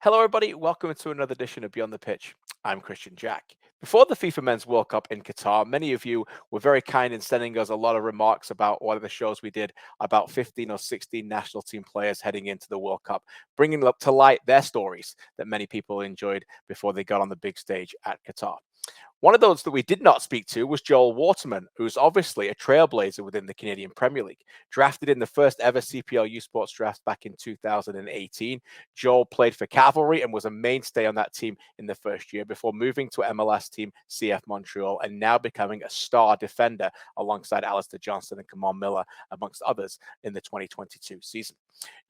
Hello, everybody. Welcome to another edition of Beyond the Pitch. I'm Kristian Jack. Before the FIFA Men's World Cup in Qatar, many of you were very kind in sending us a lot of remarks about one of the shows we did about 15 or 16 national team players heading into the World Cup, bringing up to light their stories that many people enjoyed before they got on the big stage at Qatar. One of those that we did not speak to was Joel Waterman, who's obviously a trailblazer within the Canadian Premier League. Drafted in the first ever CPL U Sports draft back in 2018, Joel played for Cavalry and was a mainstay on that team in the first year before moving to MLS team CF Montreal and now becoming a star defender alongside Alistair Johnston and Kamal Miller, amongst others, in the 2022 season.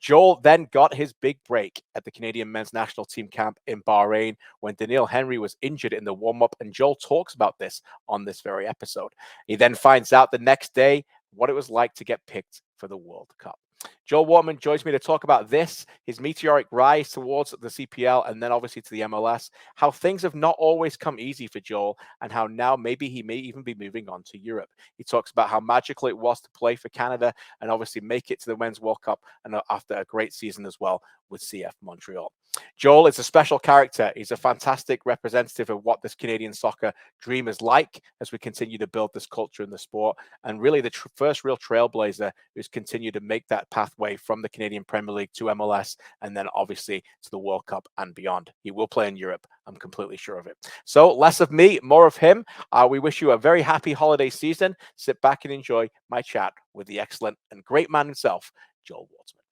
Joel then got his big break at the Canadian men's national team camp in Bahrain when Daniil Henry was injured in the warm-up, and Joel talks about this on this very episode. He then finds out the next day what it was like to get picked for the World Cup. Joel Waterman joins me to talk about this, his meteoric rise towards the CPL and then obviously to the MLS, how things have not always come easy for Joel, and how now maybe he may even be moving on to Europe. He talks about how magical it was to play for Canada and obviously make it to the Men's World Cup and after a great season as well with CF Montreal. Joel is a special character. He's a fantastic representative of what this Canadian soccer dream is like as we continue to build this culture in the sport, and really the first real trailblazer who's continued to make that pathway from the Canadian Premier League to MLS and then obviously to the World Cup and beyond. He will play in Europe. I'm completely sure of it. So less of me, more of him. We wish you a very happy holiday season. Sit back and enjoy my chat with the excellent and great man himself, Joel Waterman.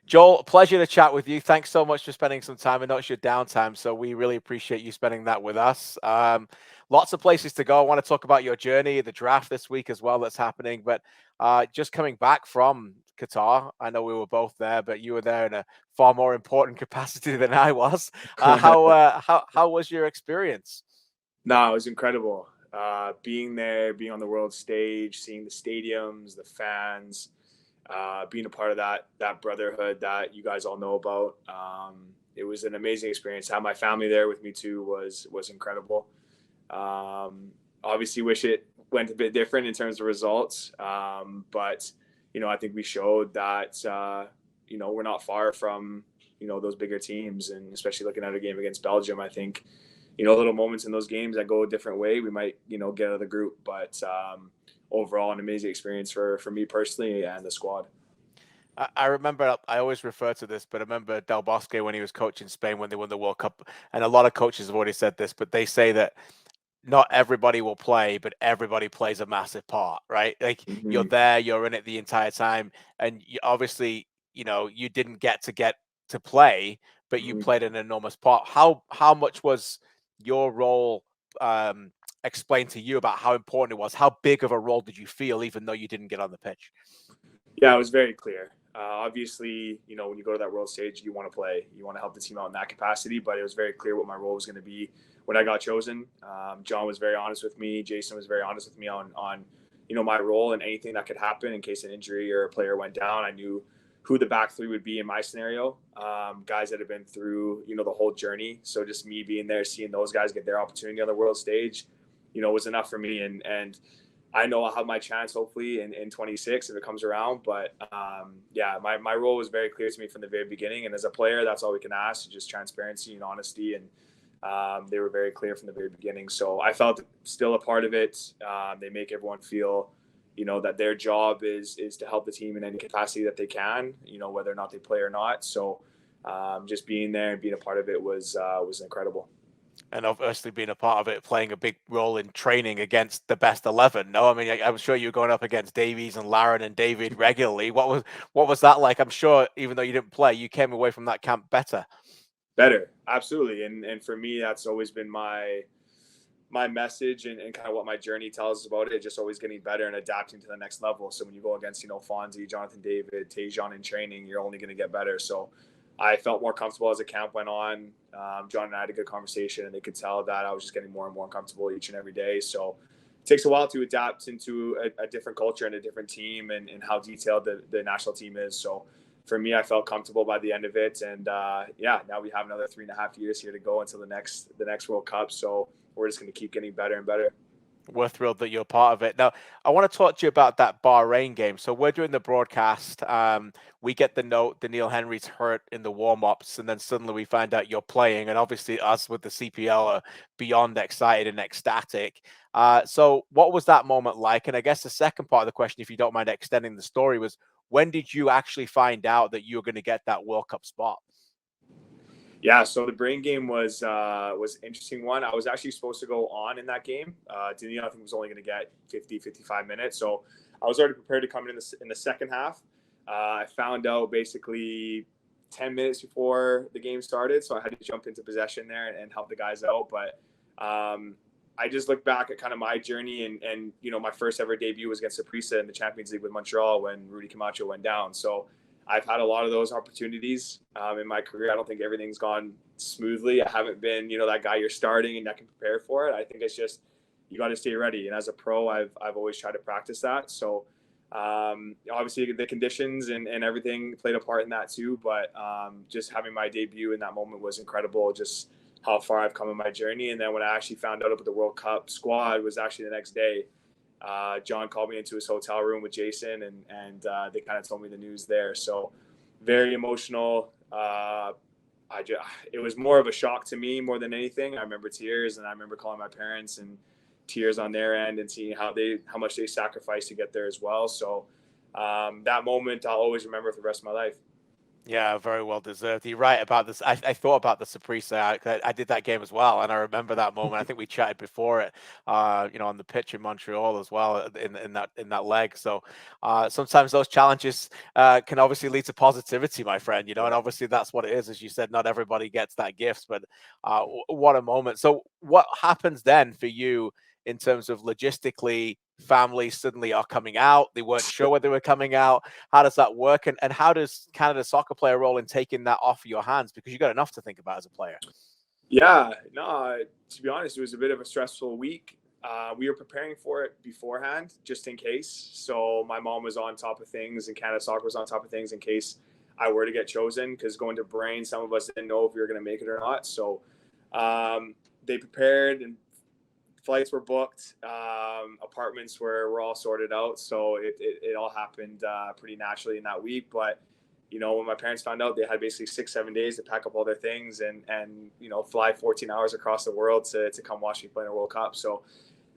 Joel, pleasure to chat with you. Thanks so much for spending some time. I know it's your downtime, so we really appreciate you spending that with us. Lots of places to go. I want to talk about your journey, the draft this week as well that's happening. But just coming back from Qatar, I know we were both there, but you were there in a far more important capacity than I was. How was your experience? No, it was incredible. Being there, being on the world stage, seeing the stadiums, the fans, being a part of that brotherhood that you guys all know about. It was an amazing experience. Having my family there with me too was incredible. Obviously, wish it went a bit different in terms of results, but I think we showed that we're not far from those bigger teams, and especially looking at a game against Belgium, I think little moments in those games that go a different way, we might get out of the group, but overall, an amazing experience for me personally and the squad. I remember, I always refer to this, but I remember Del Bosque when he was coaching Spain when they won the World Cup. And a lot of coaches have already said this, but they say that not everybody will play, but everybody plays a massive part, right? Like you're there, you're in it the entire time. And obviously, you didn't get to play, but you played an enormous part. How much was your role explained to you about how important it was? How big of a role did you feel, even though you didn't get on the pitch? Yeah, it was very clear. Obviously, when you go to that world stage, you want to play, you want to help the team out in that capacity, but it was very clear what my role was going to be when I got chosen. John was very honest with me. Jason was very honest with me on my role and anything that could happen in case an injury or a player went down. I knew who the back three would be in my scenario, guys that have been through, the whole journey. So just me being there, seeing those guys get their opportunity on the world stage, was enough for me. And I know I'll have my chance hopefully in 26 if it comes around. But my role was very clear to me from the very beginning. And as a player, that's all we can ask, just transparency and honesty. And they were very clear from the very beginning. So I felt still a part of it. They make everyone feel, that their job is to help the team in any capacity that they can, whether or not they play or not. So just being there and being a part of it was incredible. And obviously being a part of it, playing a big role in training against the best 11. No, I mean, I'm sure you're going up against Davies and Laren and David regularly. What was that like? I'm sure even though you didn't play, you came away from that camp better. Better, absolutely. And for me, that's always been my message and kind of what my journey tells us about it, just always getting better and adapting to the next level. So when you go against, Fonzie, Jonathan David, Tejan in training, you're only going to get better. So I felt more comfortable as the camp went on. John and I had a good conversation, and they could tell that I was just getting more and more comfortable each and every day. So it takes a while to adapt into a different culture and a different team and how detailed the national team is. So for me, I felt comfortable by the end of it. And now we have another 3.5 years here to go until the next World Cup. So we're just going to keep getting better and better. We're thrilled that you're part of it. Now, I want to talk to you about that Bahrain game. So we're doing the broadcast. We get the note Daniil Henry's hurt in the warm-ups, and then suddenly we find out you're playing. And obviously, us with the CPL are beyond excited and ecstatic. So what was that moment like? And I guess the second part of the question, if you don't mind extending the story, was when did you actually find out that you were going to get that World Cup spot? Yeah, so the brain game was an interesting one. I was actually supposed to go on in that game. Daniil, I think, was only going to get 50, 55 minutes. So I was already prepared to come in the second half. I found out basically 10 minutes before the game started, so I had to jump into possession there and help the guys out. But I just look back at kind of my journey, and my first ever debut was against Saprissa in the Champions League with Montreal when Rudy Camacho went down. So I've had a lot of those opportunities in my career. I don't think everything's gone smoothly. I haven't been, that guy you're starting and that can prepare for it. I think it's just you got to stay ready. And as a pro, I've always tried to practice that. So obviously the conditions and everything played a part in that too. But just having my debut in that moment was incredible. Just how far I've come in my journey. And then when I actually found out about the World Cup squad was actually the next day. John called me into his hotel room with Jason, and they kind of told me the news there. So very emotional. It was more of a shock to me more than anything. I remember tears, and I remember calling my parents and tears on their end and seeing how much they sacrificed to get there as well. So that moment I'll always remember for the rest of my life. Yeah, very well deserved. You're right about this. I thought about the Saprissa. I did that game as well, and I remember that moment. I think we chatted before it, on the pitch in Montreal as well in that leg. So sometimes those challenges can obviously lead to positivity, my friend. And obviously that's what it is. As you said, not everybody gets that gift, but what a moment. So what happens then for you in terms of logistically? Families suddenly are coming out. They weren't sure whether they were coming out. How does that work? And how does Canada Soccer play a role in taking that off your hands? Because you've got enough to think about as a player. Yeah, no, to be honest, it was a bit of a stressful week. We were preparing for it beforehand, just in case. So my mom was on top of things, and Canada Soccer was on top of things in case I were to get chosen. Because going to Brain, some of us didn't know if we were going to make it or not. So they prepared, and flights were booked. Apartments were all sorted out. So it all happened pretty naturally in that week. But when my parents found out, they had basically 6-7 days to pack up all their things and fly 14 hours across the world to come watch me play in a World Cup. So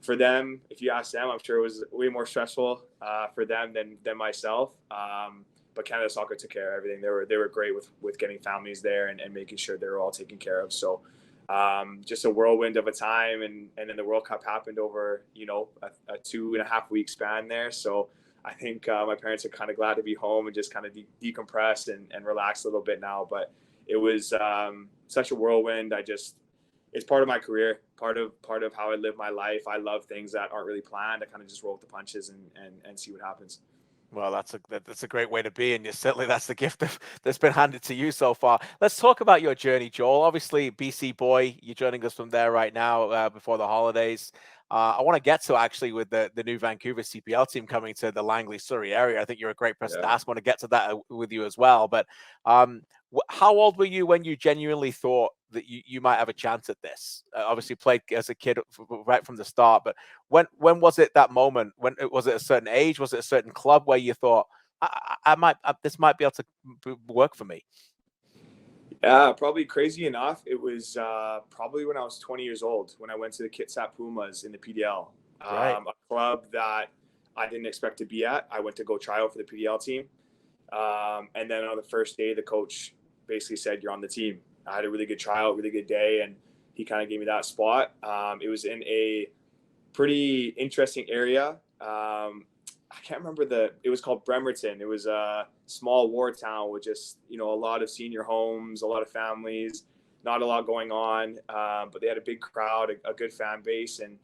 for them, if you ask them, I'm sure it was way more stressful for them than myself. But Canada Soccer took care of everything. They were great with getting families there and making sure they were all taken care of. So just a whirlwind of a time, and then the World Cup happened over a 2.5 week span there. So I think my parents are kind of glad to be home and just kind of decompress and relax a little bit now. But it was such a whirlwind. It's part of my career, part of how I live my life. I love things that aren't really planned. I kind of just roll with the punches and see what happens. Well, that's a great way to be, and certainly that's the gift that's been handed to you so far. Let's talk about your journey, Joel. Obviously, BC boy, you're joining us from there right now before the holidays. I want to get to actually with the new Vancouver CPL team coming to the Langley, Surrey area. I think you're a great person to ask. I want to get to that with you as well. But how old were you when you genuinely thought that you might have a chance at this? Obviously played as a kid right from the start, but when was it that moment? When was it a certain age? Was it a certain club where you thought this might be able to work for me? Yeah, probably crazy enough. It was probably when I was 20 years old when I went to the Kitsap Pumas in the PDL, Right. a club that I didn't expect to be at. I went to go try out for the PDL team. And then on the first day, the coach basically said, "You're on the team." I had a really good tryout, really good day, and he kind of gave me that spot. It was in a pretty interesting area. I can't remember it was called Bremerton. It was a small war town with just, a lot of senior homes, a lot of families, not a lot going on. But they had a big crowd, a good fan base. And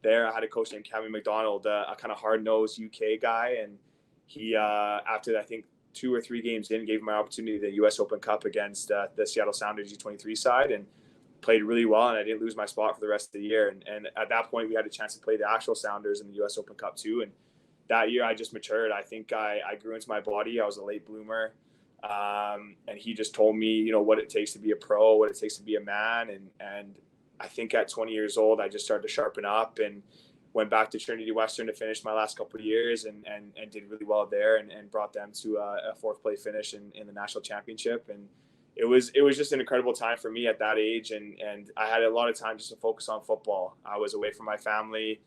there I had a coach named Kevin McDonald, a kind of hard-nosed UK guy. And he, after I think 2 or 3 games in, gave me my opportunity to the US Open Cup against the Seattle Sounders U23 side, and played really well. And I didn't lose my spot for the rest of the year. And at that point, we had a chance to play the actual Sounders in the US Open Cup too. And that year I just matured. I think I grew into my body. I was a late bloomer. And he just told me, what it takes to be a pro, what it takes to be a man. And I think at 20 years old, I just started to sharpen up and went back to Trinity Western to finish my last couple of years and did really well there and brought them to a fourth place finish in the national championship. And it was just an incredible time for me at that age. And I had a lot of time just to focus on football. I was away from my family.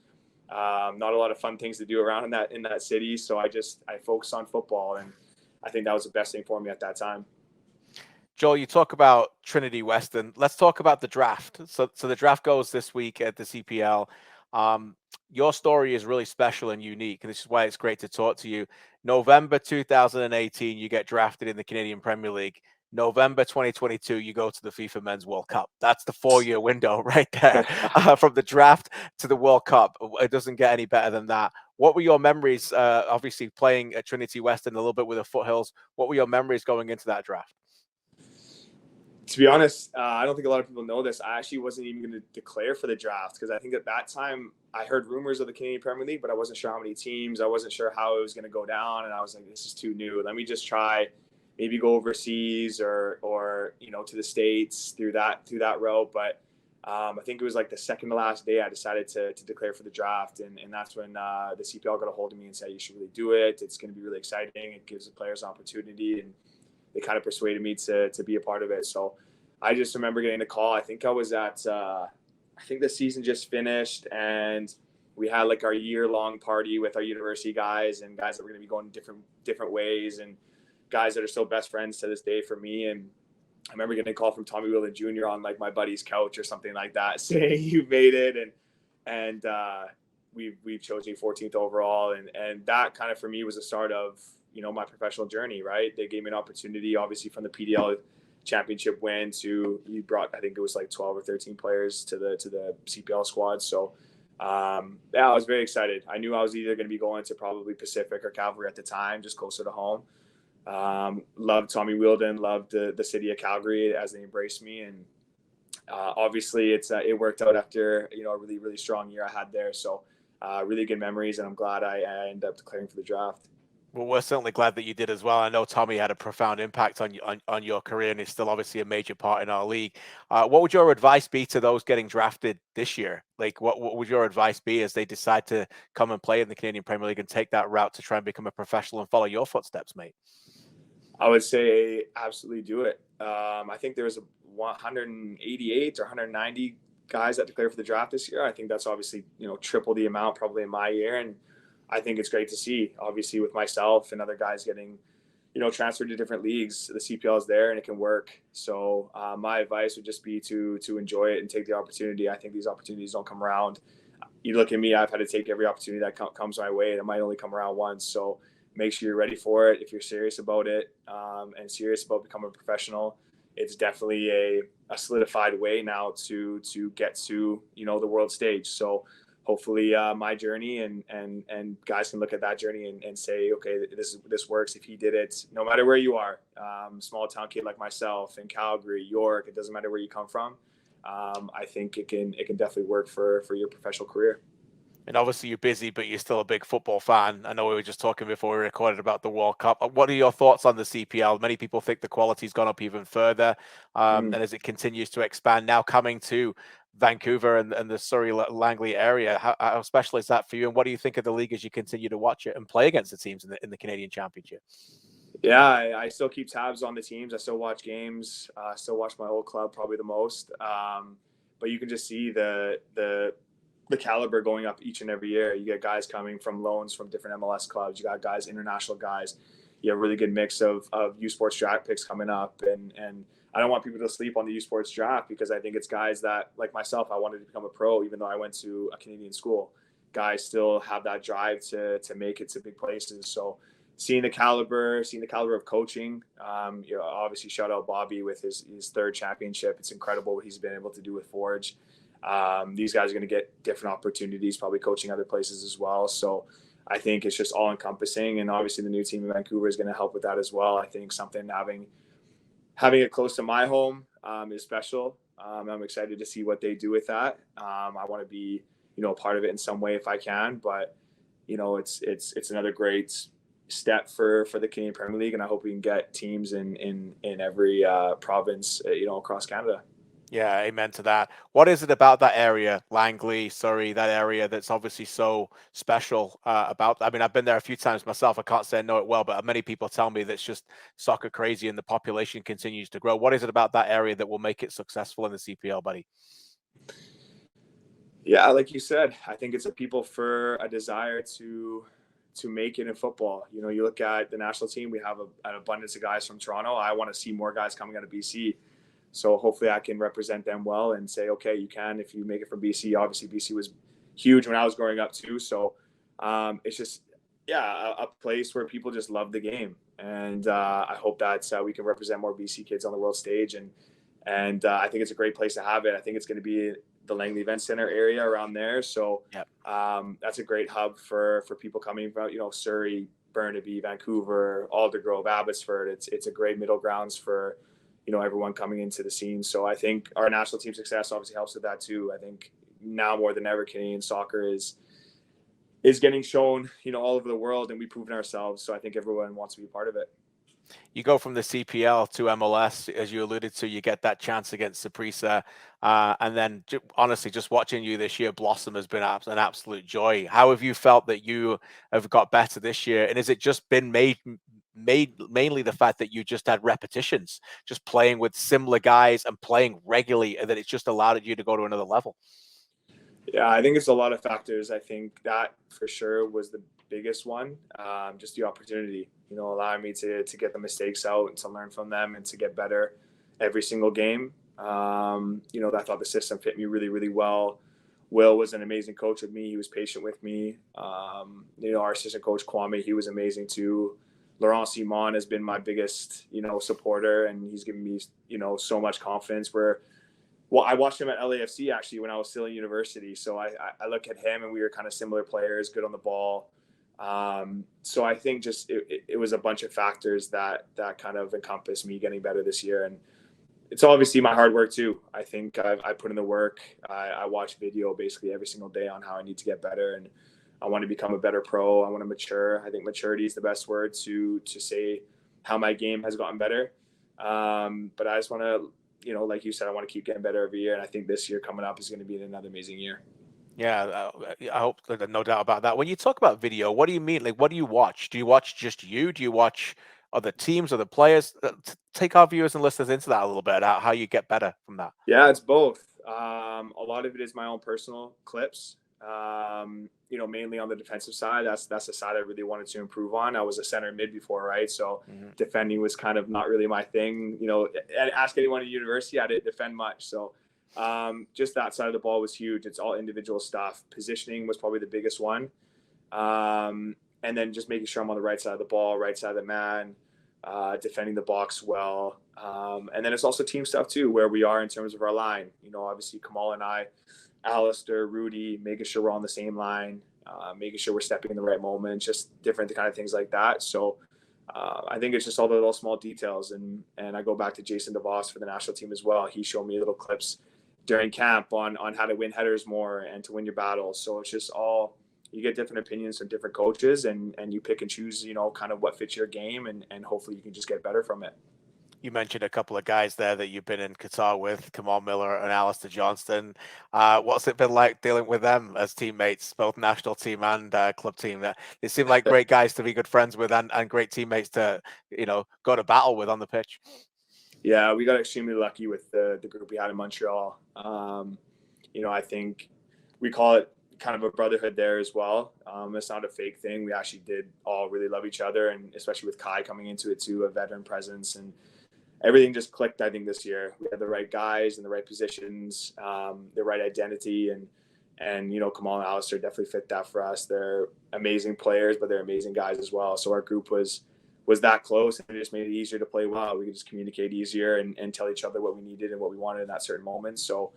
Not a lot of fun things to do around in that city. So I focused on football, and I think that was the best thing for me at that time. Joel, you talk about Trinity Western. Let's talk about the draft. So the draft goes this week at the CPL. Your story is really special and unique, and this is why it's great to talk to you. November 2018, you get drafted in the Canadian Premier League. November 2022, you go to the FIFA Men's World Cup. That's the 4-year window right there, from the draft to the World Cup. It doesn't get any better than that. What were your memories, obviously playing at Trinity Western a little bit with the Foothills? What were your memories going into that draft? To be honest, I don't think a lot of people know this. I actually wasn't even going to declare for the draft because I think at that time I heard rumors of the Canadian Premier League, but I wasn't sure how many teams. I wasn't sure how it was going to go down, and I was like, this is too new. Let me just try, maybe go overseas or to the States through that route. But I think it was like the second to last day I decided to declare for the draft, and that's when the CPL got a hold of me and said, you should really do it. It's going to be really exciting. It gives the players an opportunity, and they kind of persuaded me to be a part of it. So I just remember getting the call. I think I was at, I think the season just finished, and we had like our year-long party with our university guys and guys that were going to be going different ways, and guys that are still best friends to this day for me. And I remember getting a call from Tommy Wheeler Jr. on like my buddy's couch or something like that, saying you made it, and we've chosen you 14th overall, and that kind of for me was the start of my professional journey. Right, they gave me an opportunity, obviously from the PDL championship win to you brought, I think it was like 12 or 13 players to the CPL squad. So I was very excited. I knew I was either going to be going to probably Pacific or Cavalry at the time, just closer to home. Loved Tommy Wheeldon, loved the city of Calgary as they embraced me, and obviously it worked out after a really, really strong year I had there. So really good memories, and I'm glad I ended up declaring for the draft. Well, we're certainly glad that you did as well. I know Tommy had a profound impact on your career, and is still obviously a major part in our league. What would your advice be to those getting drafted this year? Like, what would your advice be as they decide to come and play in the Canadian Premier League and take that route to try and become a professional and follow your footsteps, mate? I would say absolutely do it. I think there was 188 or 190 guys that declared for the draft this year. I think that's obviously triple the amount probably in my year, and I think it's great to see, obviously, with myself and other guys getting, transferred to different leagues. The CPL is there and it can work. So my advice would just be to enjoy it and take the opportunity. I think these opportunities don't come around. You look at me, I've had to take every opportunity that comes my way, and it might only come around once. So make sure you're ready for it. If you're serious about it and serious about becoming a professional, it's definitely a solidified way now to get to, the world stage. So hopefully my journey and guys can look at that journey and say, okay, this works. If he did it, no matter where you are, small town kid like myself in Calgary, York, it doesn't matter where you come from. I think it can definitely work for your professional career. And obviously you're busy, but you're still a big football fan. I know we were just talking before we recorded about the World Cup. What are your thoughts on the CPL? Many people think the quality's gone up even further. And as it continues to expand, now coming to Vancouver and the Surrey-Langley area, how special is that for you? And what do you think of the league as you continue to watch it and play against the teams in the Canadian Championship? Yeah, I still keep tabs on the teams. I still watch games. I still watch my old club probably the most. But you can just see the caliber going up each and every year. You get guys coming from loans from different MLS clubs. You got guys, international guys. You have a really good mix of U Sports draft picks coming up. And I don't want people to sleep on the U Sports draft, because I think it's guys that, like myself, I wanted to become a pro, even though I went to a Canadian school. Guys still have that drive to make it to big places. So seeing the caliber of coaching, obviously shout out Bobby with his third championship. It's incredible what he's been able to do with Forge. These guys are going to get different opportunities, probably coaching other places as well. So I think it's just all encompassing, and obviously the new team in Vancouver is going to help with that as well. I think something having it close to my home is special. I'm excited to see what they do with that. I want to be, a part of it in some way if I can, but it's another great step for the Canadian Premier League, and I hope we can get teams in every province, across Canada. Yeah, amen to that. What is it about that area, Langley, Surrey, that area that's obviously so special about? I mean, I've been there a few times myself. I can't say I know it well, but many people tell me that's just soccer crazy and the population continues to grow. What is it about that area that will make it successful in the CPL, buddy? Yeah, like you said, I think it's a people for a desire to make it in football. You know, you look at the national team, we have an abundance of guys from Toronto. I want to see more guys coming out of BC. So hopefully I can represent them well and say, okay, you can if you make it from BC. Obviously, BC was huge when I was growing up too. So it's just, yeah, a place where people just love the game. And I hope that we can represent more BC kids on the world stage. And I think it's a great place to have it. I think it's going to be the Langley Event Center area around there. So Yep. That's a great hub for people coming from, you know, Surrey, Burnaby, Vancouver, Aldergrove, Abbotsford. It's a great middle grounds for, you know, everyone coming into the scene. So I think our national team success obviously helps with that too. I think now more than ever, Canadian soccer is getting shown, you know, all over the world, and we've proven ourselves. So I think everyone wants to be a part of it. You go from the CPL to MLS, as you alluded to, you get that chance against Saprissa. And then honestly, just watching you this year blossom has been an absolute joy. How have you felt that you have got better this year? And has it just been made mainly the fact that you just had repetitions, just playing with similar guys and playing regularly, and that it's just allowed you to go to another level? Yeah, I think it's a lot of factors. I think that for sure was the biggest one. Just the opportunity, you know, allowing me to get the mistakes out and to learn from them and to get better every single game. You know, I thought the system fit me really, really well. Will was an amazing coach with me. He was patient with me. You know, our assistant coach Kwame, he was amazing too. Laurent Simon has been my biggest, you know, supporter, and he's given me, you know, so much confidence. Well, I watched him at LAFC actually when I was still in university. So I look at him, and we were kind of similar players, good on the ball. So I think just it was a bunch of factors that kind of encompassed me getting better this year. And it's obviously my hard work too. I think I put in the work. I watch video basically every single day on how I need to get better, and I want to become a better pro. I want to mature. I think maturity is the best word to say how my game has gotten better. But I just want to, you know, like you said, I want to keep getting better every year. And I think this year coming up is going to be another amazing year. Yeah, I hope, no doubt about that. When you talk about video, what do you mean? Like, what do you watch? Do you watch just you? Do you watch other teams, other players? Take our viewers and listeners into that a little bit, how you get better from that. Yeah, it's both. A lot of it is my own personal clips. You know, mainly on the defensive side. That's the side I really wanted to improve on. I was a center mid before, right? So defending was kind of not really my thing. You know, ask anyone at university, I didn't defend much. So just that side of the ball was huge. It's all individual stuff. Positioning was probably the biggest one. And then just making sure I'm on the right side of the ball, right side of the man, defending the box well. And then it's also team stuff too, where we are in terms of our line. You know, obviously Kamal and I, Alistair, Rudy, making sure we're on the same line, making sure we're stepping in the right moment, just different kind of things like that. So I think it's just all the little small details. And I go back to Jason DeVos for the national team as well. He showed me little clips during camp on how to win headers more and to win your battles. So it's just all, you get different opinions from different coaches, and you pick and choose, you know, kind of what fits your game, and hopefully you can just get better from it. You mentioned a couple of guys there that you've been in Qatar with, Kamal Miller and Alistair Johnston. What's it been like dealing with them as teammates, both national team and club team? They seem like great guys to be good friends with, and great teammates to, you know, go to battle with on the pitch. Yeah, we got extremely lucky with the group we had in Montreal. You know, I think we call it kind of a brotherhood there as well. It's not a fake thing. We actually did all really love each other, and especially with Kai coming into it too, a veteran presence, and everything just clicked. I think this year we had the right guys in the right positions, the right identity, and you know, Kamal and Alistair definitely fit that for us. They're amazing players, but they're amazing guys as well. So our group was that close, and it just made it easier to play well. We could just communicate easier and tell each other what we needed and what we wanted in that certain moment. So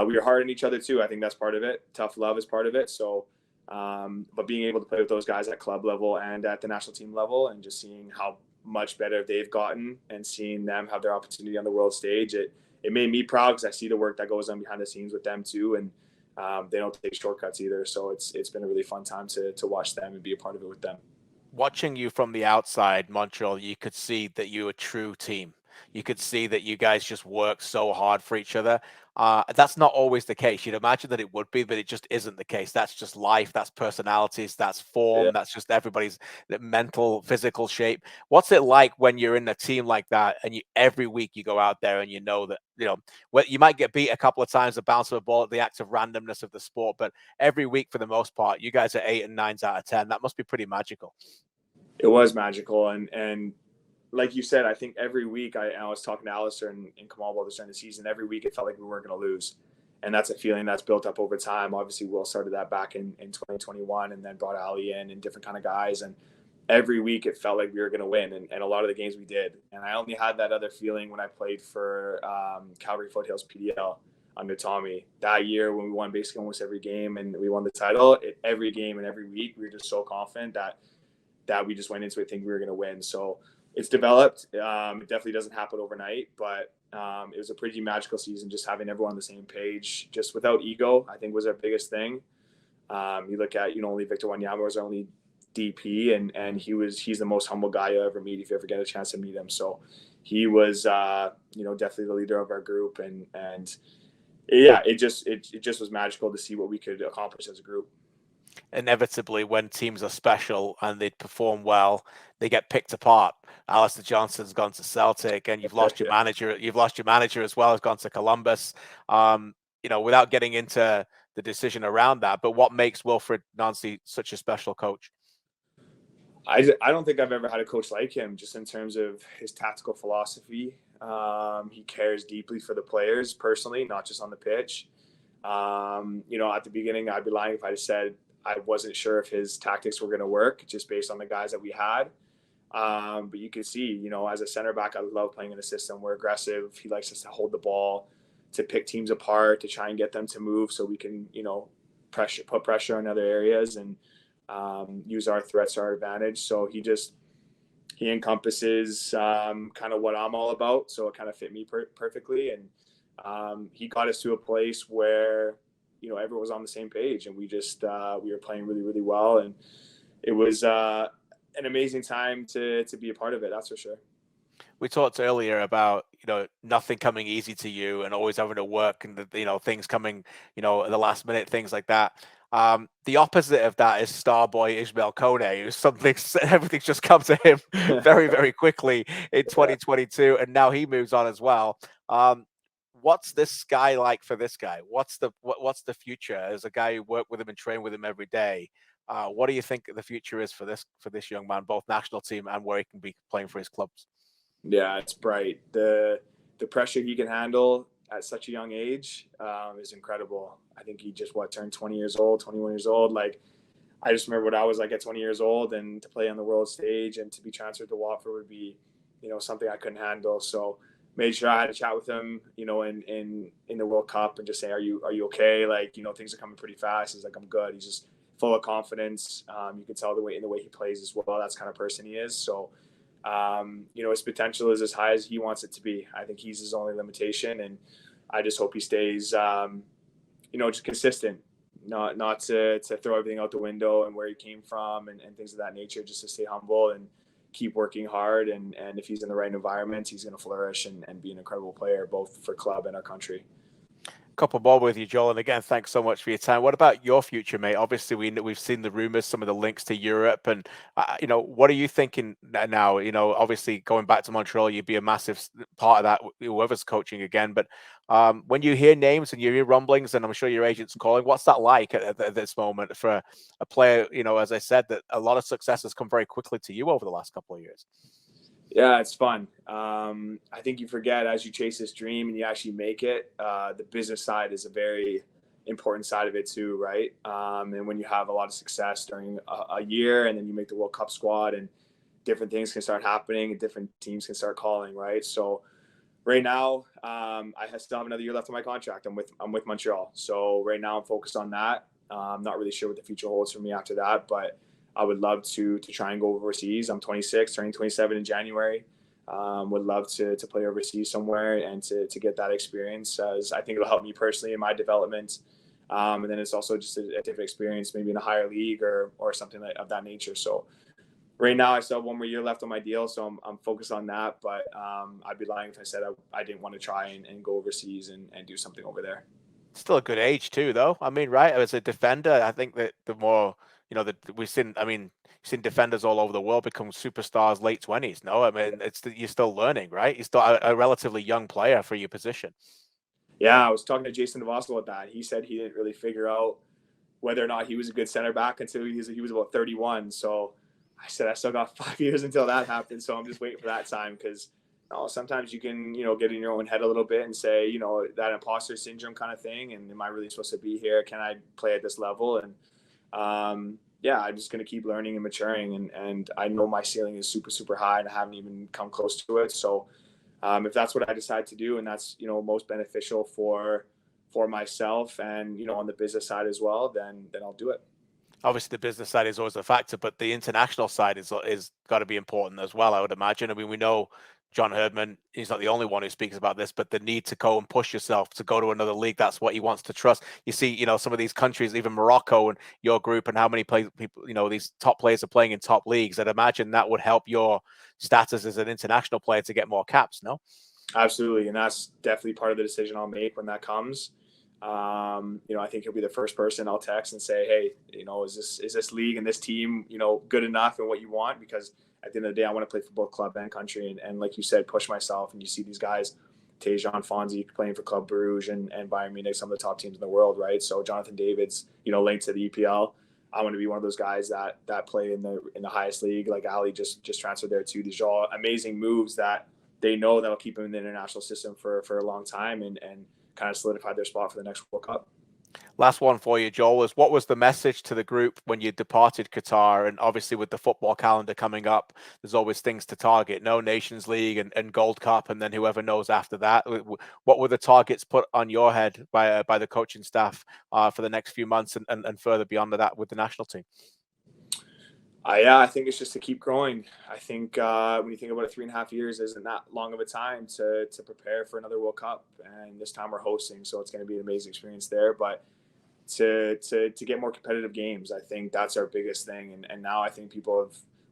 we were hard on each other too. I think that's part of it. Tough love is part of it. So, but being able to play with those guys at club level and at the national team level, and just seeing how much better they've gotten and seeing them have their opportunity on the world stage, it made me proud, because I see the work that goes on behind the scenes with them too. And they don't take shortcuts either. So it's been a really fun time to watch them and be a part of it with them. Watching you from the outside, Montreal, you could see that you're a true team. You could see that you guys just work so hard for each other. That's not always the case. You'd imagine that it would be, but it just isn't the case. That's just life. That's personalities. That's form. Yeah. That's just everybody's mental, physical shape. What's it like when you're in a team like that, and every week you go out there and you know that, well, you might get beat a couple of times, the bounce of a ball, the act of randomness of the sport, but every week for the most part, you guys are 8 and 9s out of 10. That must be pretty magical. It was magical, and like you said, I think every week I was talking to Alistair and Kamal about this during the season. Every week it felt like we weren't going to lose. And that's a feeling that's built up over time. Obviously, Will started that back in 2021 and then brought Ali in and different kind of guys. And every week it felt like we were going to win. And a lot of the games we did. And I only had that other feeling when I played for Calgary Foothills PDL under Tommy. That year when we won basically almost every game and we won the title, every game and every week, we were just so confident that we just went into it thinking we were going to win. So it's developed. It definitely doesn't happen overnight, but it was a pretty magical season, just having everyone on the same page, just without ego, I think was our biggest thing. You look at, only Victor Wanyama was our only DP, and he's the most humble guy you'll ever meet if you ever get a chance to meet him. So he was, definitely the leader of our group, and yeah, it just was magical to see what we could accomplish as a group. Inevitably, when teams are special and they perform well, they get picked apart. Alistair Johnson's gone to Celtic, and you've lost your manager. You've lost your manager as well. Has gone to Columbus. Without getting into the decision around that, but what makes Wilfred Nancy such a special coach? I don't think I've ever had a coach like him, just in terms of his tactical philosophy. He cares deeply for the players personally, not just on the pitch. At the beginning, I'd be lying if I just said I wasn't sure if his tactics were going to work just based on the guys that we had. But you can see, as a center back, I love playing in a system. We're aggressive. He likes us to hold the ball, to pick teams apart, to try and get them to move so we can, put pressure on other areas and use our threats to our advantage. So he encompasses kind of what I'm all about. So it kind of fit me perfectly. And he got us to a place where, everyone was on the same page, and we were playing really, really well. And it was an amazing time to be a part of it. That's for sure. We talked earlier about, nothing coming easy to you and always having to work and, things coming, at the last minute, things like that. The opposite of that is star boy Ismail Kone, who's everything's just come to him very, very quickly in 2022. And now he moves on as well. What's this guy like for this guy? What's the future as a guy who worked with him and trained with him every day? What do you think the future is for this young man, both national team and where he can be playing for his clubs? Yeah, it's bright. The pressure he can handle at such a young age is incredible. I think he just turned 20 years old, 21 years old. Like, I just remember what I was like at 20 years old, and to play on the world stage and to be transferred to Watford would be, something I couldn't handle. So made sure I had a chat with him, in the World Cup, and just say, are you okay? Like, things are coming pretty fast. He's like, I'm good. He's just full of confidence. You can tell in the way he plays as well. That's the kind of person he is. So, his potential is as high as he wants it to be. I think he's his only limitation, and I just hope he stays, just consistent, not to throw everything out the window and where he came from and things of that nature, just to stay humble and keep working hard. And if he's in the right environment, he's going to flourish and be an incredible player, both for club and our country. Couple more with you, Joel, and again, thanks so much for your time. What about your future, mate? Obviously, we've seen the rumors, some of the links to Europe, and what are you thinking now? Obviously, going back to Montreal, you'd be a massive part of that, whoever's coaching again. But when you hear names and you hear rumblings, and I'm sure your agent's calling, what's that like at this moment for a player? As I said, that a lot of success has come very quickly to you over the last couple of years. Yeah, it's fun. I think you forget as you chase this dream and you actually make it, the business side is a very important side of it too, right? And when you have a lot of success during a year and then you make the World Cup squad and different things can start happening and different teams can start calling, right? So right now, I still have another year left on my contract. I'm with Montreal. So right now I'm focused on that. I'm not really sure what the future holds for me after that, but I would love to try and go overseas. I'm 26, turning 27 in January. Would love to play overseas somewhere and to get that experience, as I think it'll help me personally in my development. And then it's also just a different experience, maybe in a higher league or something of that nature. So right now I still have 1 more year left on my deal, so I'm focused on that. But I'd be lying if I said I didn't want to try and go overseas and do something over there. Still a good age too, though. I mean, right? As a defender, I think that the more, you know, that we've seen. I mean, you've seen defenders all over the world become superstars late 20s. No, I mean, you're still learning, right? You're still a relatively young player for your position. Yeah, I was talking to Jason DeVos about that. He said he didn't really figure out whether or not he was a good center back until he was about 31. So I said I still got 5 years until that happens. So I'm just waiting for that time, because sometimes you can get in your own head a little bit and say that imposter syndrome kind of thing. And am I really supposed to be here? Can I play at this level? And yeah, I'm just going to keep learning and maturing. And I know my ceiling is super, super high, and I haven't even come close to it. So if that's what I decide to do, and that's most beneficial for myself and on the business side as well, then I'll do it. Obviously, the business side is always a factor, but the international side is got to be important as well, I would imagine. I mean, we know John Herdman, he's not the only one who speaks about this, but the need to go and push yourself to go to another league, that's what he wants to trust. You see, some of these countries, even Morocco and your group, and how many people, these top players are playing in top leagues. I'd imagine that would help your status as an international player to get more caps, no? Absolutely. And that's definitely part of the decision I'll make when that comes. I think he'll be the first person I'll text and say, hey, is this league and this team, good enough and what you want? Because at the end of the day, I want to play for both club and country. And like you said, push myself. And you see these guys, Tejan Fonzie playing for Club Bruges and Bayern Munich, some of the top teams in the world, right? So Jonathan David's, linked to the EPL. I want to be one of those guys that play in the highest league. Like Ali just transferred there too. These are all amazing moves that they know that'll keep them in the international system for a long time and kind of solidify their spot for the next World Cup. Last one for you, Joel, is what was the message to the group when you departed Qatar? And obviously with the football calendar coming up, there's always things to target. No Nations League and Gold Cup, and then whoever knows after that. What were the targets put on your head by the coaching staff for the next few months and further beyond that with the national team? Yeah, I think it's just to keep growing. I think when you think about it, 3.5 years isn't that long of a time to prepare for another World Cup. And this time we're hosting, so it's going to be an amazing experience there. But to get more competitive games, I think that's our biggest thing. And now I think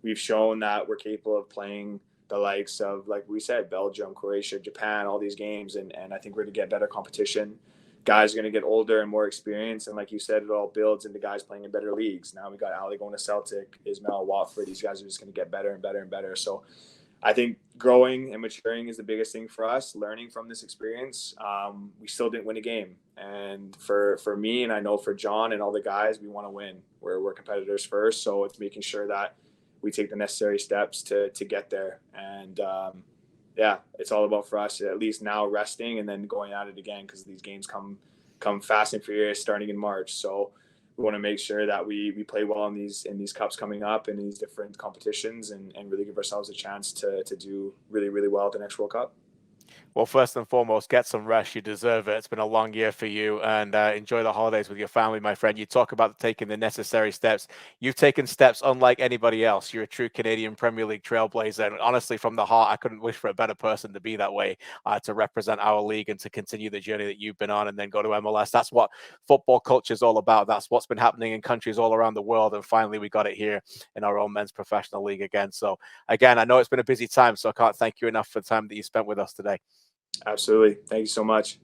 we've shown that we're capable of playing the likes of, like we said, Belgium, Croatia, Japan, all these games. And I think we're going to get better competition. Guys are going to get older and more experienced. And like you said, it all builds into guys playing in better leagues. Now we got Ali going to Celtic, Ismail, Watford. These guys are just going to get better and better and better. So I think growing and maturing is the biggest thing for us, learning from this experience. We still didn't win a game. And for me, and I know for John and all the guys, we want to win. We're competitors first. So it's making sure that we take the necessary steps to get there. And yeah, it's all about for us, at least now, resting and then going at it again, because these games come fast and furious starting in March. So we want to make sure that we play well in these cups coming up and these different competitions and really give ourselves a chance to do really, really well at the next World Cup. Well, first and foremost, get some rest. You deserve it. It's been a long year for you, and enjoy the holidays with your family, my friend. You talk about taking the necessary steps. You've taken steps unlike anybody else. You're a true Canadian Premier League trailblazer, and honestly, from the heart, I couldn't wish for a better person to be that way, to represent our league and to continue the journey that you've been on and then go to MLS. That's what football culture is all about. That's what's been happening in countries all around the world, and finally, we got it here in our own men's professional league again. So, again, I know it's been a busy time, so I can't thank you enough for the time that you spent with us today. Absolutely. Thank you so much.